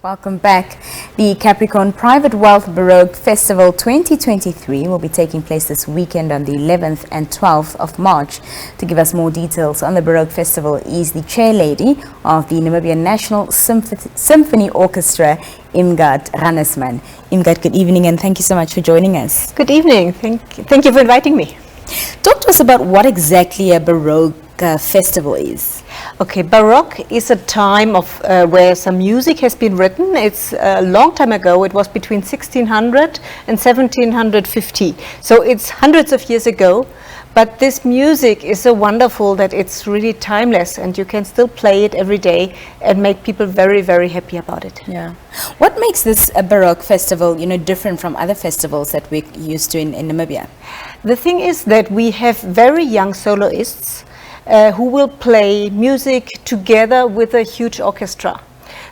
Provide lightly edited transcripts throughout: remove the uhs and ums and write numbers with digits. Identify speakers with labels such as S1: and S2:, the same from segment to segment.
S1: Welcome back. The Capricorn Private Wealth Baroque Festival 2023 will be taking place this weekend on the 11th and 12th of March. To give us more details on the Baroque Festival is the chairlady of the Namibian National Symphony Orchestra, Irmgard Rannersmann. Irmgard, good evening and thank you so much for joining us.
S2: Good evening. Thank you for inviting me.
S1: Talk to us about what exactly a Baroque festival is.
S2: Okay, Baroque is a time of where some music has been written. It's a long time ago. It was between 1600 and 1750. So it's hundreds of years ago. But this music is so wonderful that it's really timeless, and you can still play it every day and make people very, very happy about it.
S1: Yeah. What makes this a Baroque festival, different from other festivals that we're used to in Namibia?
S2: The thing is that we have very young soloists who will play music together with a huge orchestra.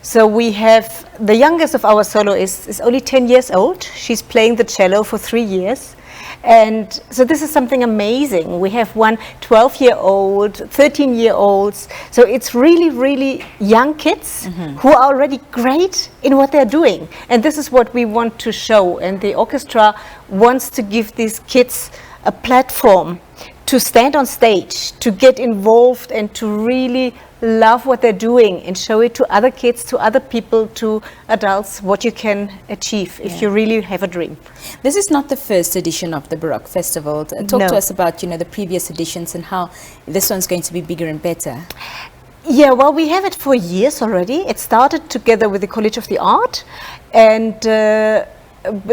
S2: So we have the youngest of our soloists is only 10 years old. She's playing the cello for 3 years. And so this is something amazing. We have one 12-year-old, 13-year-olds. So it's really, really young kids who are already great in what they're doing. And this is what we want to show. And the orchestra wants to give these kids a platform to stand on stage, to get involved and to really love what they're doing and show it to other kids, to other people, to adults, what you can achieve if you really have a dream.
S1: This is not the first edition of the Baroque Festival. Talk to us about, the previous editions and how this one's going to be bigger and better.
S2: Yeah, well, we have it for years already. It started together with the College of the Art and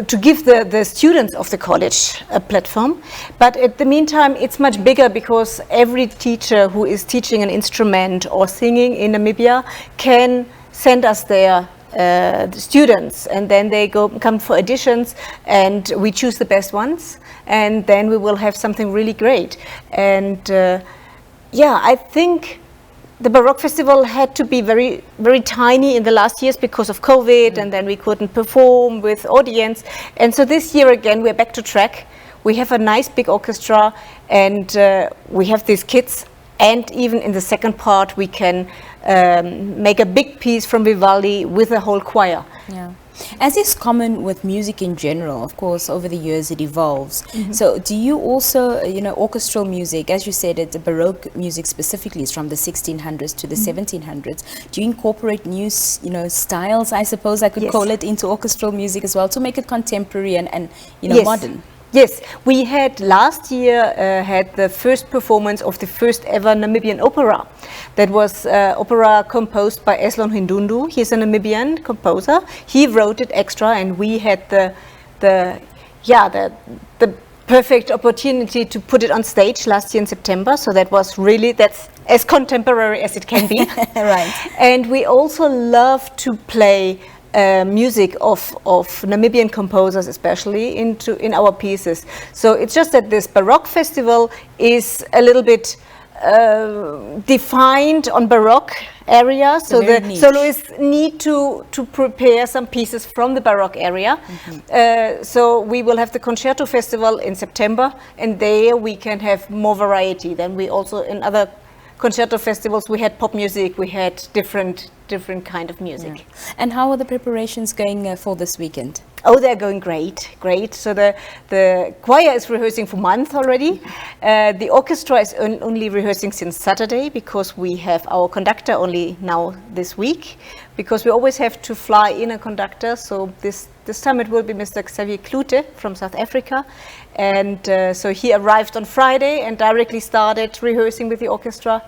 S2: to give the students of the college a platform. But at the meantime, it's much bigger because every teacher who is teaching an instrument or singing in Namibia can send us their students, and then they come for auditions and we choose the best ones, and then we will have something really great. And I think the Baroque Festival had to be very, very tiny in the last years because of COVID, and then we couldn't perform with audience. And so this year again, we're back to track. We have a nice big orchestra, and we have these kids. And even in the second part, we can make a big piece from Vivaldi with a whole choir.
S1: Yeah. As is common with music in general, of course, over the years it evolves. So do you also, orchestral music, as you said, the Baroque music specifically is from the 1600s to the 1700s. Do you incorporate new, styles, I suppose I could call it, into orchestral music as well to make it contemporary and modern?
S2: Yes, we had last year had the first performance of the first ever Namibian opera. That was opera composed by Eslon Hindundu. He's a Namibian composer. He wrote it extra, and we had the perfect opportunity to put it on stage last year in September. So that's as contemporary as it can be.
S1: Right.
S2: And we also love to play music of Namibian composers, especially in our pieces. So it's just that this Baroque festival is a little bit defined on Baroque area. So the soloists need to prepare some pieces from the Baroque area. So we will have the Concerto Festival in September, and there we can have more variety. Then we also, in other concerto festivals, we had pop music, we had different kind of music.
S1: Yeah. And how are the preparations going for this weekend?
S2: Oh, they're going great. So the choir is rehearsing for months already. The orchestra is only rehearsing since Saturday because we have our conductor only now this week, because we always have to fly in a conductor. So this time it will be Mr. Xavier Klute from South Africa. And so he arrived on Friday and directly started rehearsing with the orchestra.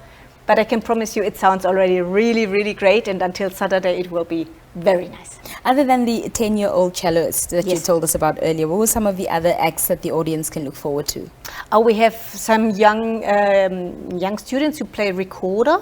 S2: But I can promise you it sounds already really, really great, and until Saturday it will be very nice.
S1: Other than the 10-year-old celloist that you told us about earlier, what were some of the other acts that the audience can look forward to?
S2: Oh, we have some young students who play recorder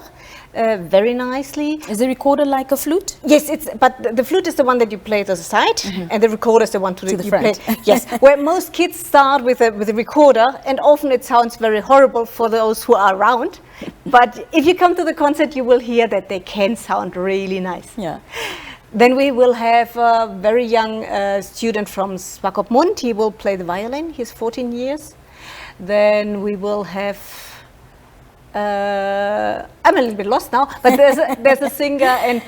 S2: very nicely.
S1: Is the recorder like a flute?
S2: Yes, but the flute is the one that you play to the side, and the recorder is the one to the front. Play. Yes, where most kids start with a recorder, and often it sounds very horrible for those who are around. But if you come to the concert, you will hear that they can sound really nice.
S1: Yeah.
S2: Then we will have a very young student from Swakopmund. He will play the violin. He's 14 years. Then we will have I'm a little bit lost now, but there's a singer, and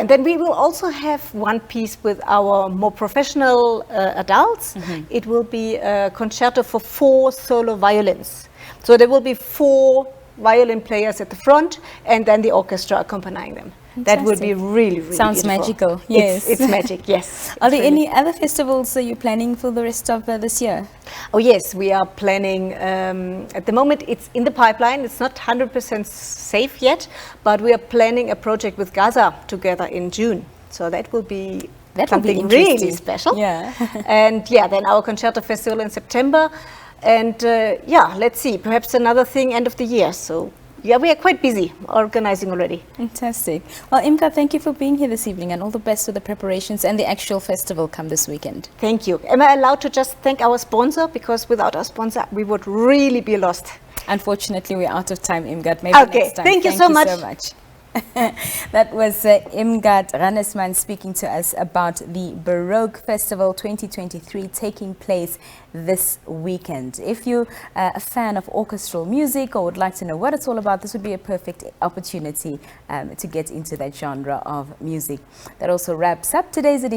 S2: then we will also have one piece with our more professional adults. It will be a concerto for 4 solo violins. So there will be 4 violin players at the front, and then the orchestra accompanying them. That would be really, really
S1: sounds
S2: beautiful.
S1: magical. Yes,
S2: it's magic. Yes.
S1: Are there any other festivals that you're planning for the rest of this year?
S2: Oh yes, we are planning. At the moment, it's in the pipeline. It's not 100% safe yet, but we are planning a project with Gaza together in June. So that will be something really special.
S1: Yeah.
S2: And then our concerto festival in September, and let's see, perhaps another thing end of the year. So. Yeah, we are quite busy organizing already.
S1: Fantastic. Well, Irmgard, thank you for being here this evening, and all the best with the preparations and the actual festival come this weekend.
S2: Thank you. Am I allowed to just thank our sponsor? Because without our sponsor, we would really be lost.
S1: Unfortunately, we're out of time, Irmgard. Maybe next time.
S2: Thank you so much.
S1: That was Irmgard Rannersmann speaking to us about the Baroque Festival 2023 taking place this weekend. If you're a fan of orchestral music or would like to know what it's all about, this would be a perfect opportunity to get into that genre of music. That also wraps up today's edition